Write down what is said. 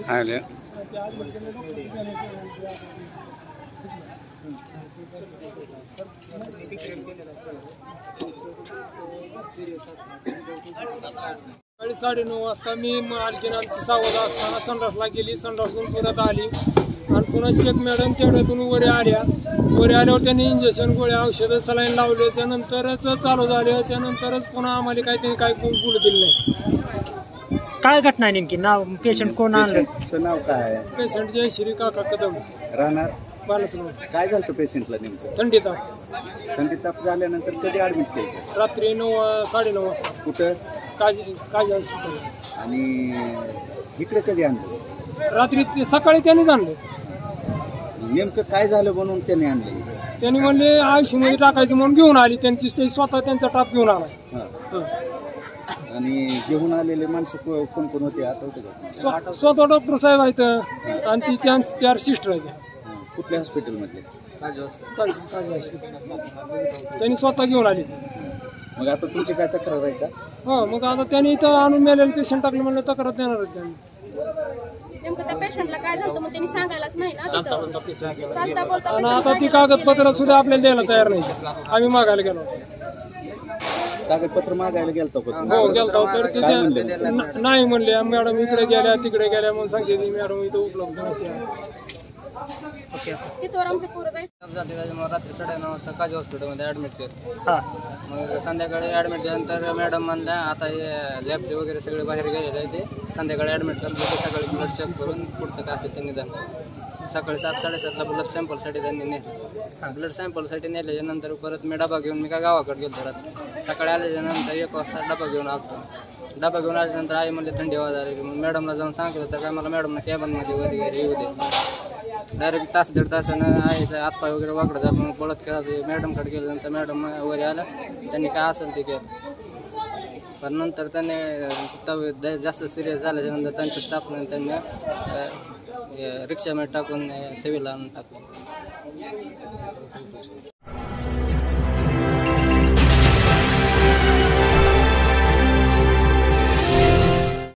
आले सकाळी 9:30 वाजता मी मालकीनांची सावध असताना संडासला गेली, संडासून परत आली आणि पुन्हा शेख मॅडम तेवढ्यातून वर आल्यावर त्यांनी इंजेक्शन गोळ्या औषधं सलाईन लावले. त्यानंतरच चालू झाले. त्यानंतरच पुन्हा आम्हाला काही बोलू दिलं नाही. काय घटना नेमकी? नाव पेशंट कोण आणलं? नाव काय आहे? पेशंट जय श्री काका कदम राहणार बालसगाव. काय झालं पेशंटला नेमकं? थंडी ताप झाल्यानंतर कधी ऍडमिट केलं? रात्री 9-9:30 वाजता. कुठं? काजी हॉस्पिटल. आणि इकडे कधी आणलं? रात्री सकाळी त्यांनीच आणलं. नेमकं काय झालं म्हणून त्याने आणलं? त्यांनी म्हणले आयुष्यमध्ये टाकायचं म्हणून घेऊन आली. ते स्वतः त्यांचा टाप घेऊन आला. आणि घेऊन आलेले माणसं कोण कोण होते आठवते का? स्वतः डॉक्टर साहेब आहेत आणि ती 4 सिस्टर आहेत. कुठल्या हॉस्पिटलमधले? काजी हॉस्पिटल. त्यांनी स्वतः घेऊन आली. मग आता तुमची काय तक्रार आहे का? हो, मग आता त्यांनी इथं आणून मेलेलं पेशंट टाकलं म्हणलं तक्रार देणारच त्यांनी. नेमकं त्या पेशंटला काय झालं मग त्यांनी सांगायलाच नाही ना. चालता बोलता आणि आता ती कागदपत्र सुद्धा आपल्याला द्यायला तयार नाही. आम्ही मागायला गेलो. कागदपत्र मागायला गेलतो? हो गेलतो. तर तिथे नाही म्हणले मॅडम इकडे गेल्या तिकडे गेल्या म्हणून सांगते मॅडम इथं उपलब्ध नव्हत्या. तिथवर आमच्या पोरं त्याच्यामुळे रात्री 9:30 वाजता काजी हॉस्पिटलमध्ये ॲडमिट केलं. मग संध्याकाळी ॲडमिट केल्यानंतर मॅडम म्हणल्या आता हे लॅबचे वगैरे सगळे बाहेर गेलेले आहे, ते संध्याकाळी ॲडमिट करून सकाळी ब्लड चेक करून पुढचं काय असेल ते निदान. सकाळी 7-7:30ला ब्लड सॅम्पलसाठी त्यांनी नेलं. ब्लड सॅम्पलसाठी नेल्याच्यानंतर परत मी डबा घेऊन मी काय गावाकडे गेलो रात्री. सकाळी आल्याच्यानंतर 1 वाजता डबा घेऊन आलो. डबा घेऊन आल्यानंतर आई म्हणले थंडी वाजायला. मग मॅडमला जाऊन सांगितलं तर काय मला मॅडमनं कॅबनमध्ये वगैरे येऊ दे. डायरेक्ट 1-1.5 तासानं आईचा हातपाय वगैरे वाकडं जात. मग पळत केला मॅडमकडे गेल्यानंतर मॅडम वर आला. त्यांनी काय असेल ते केलं. पण नंतर त्याने जास्त सिरियस झाल्याच्यानंतर त्यांचं स्टाफनं त्यांनी रिक्षामध्ये टाकून सिव्हिलला आणून टाकलं.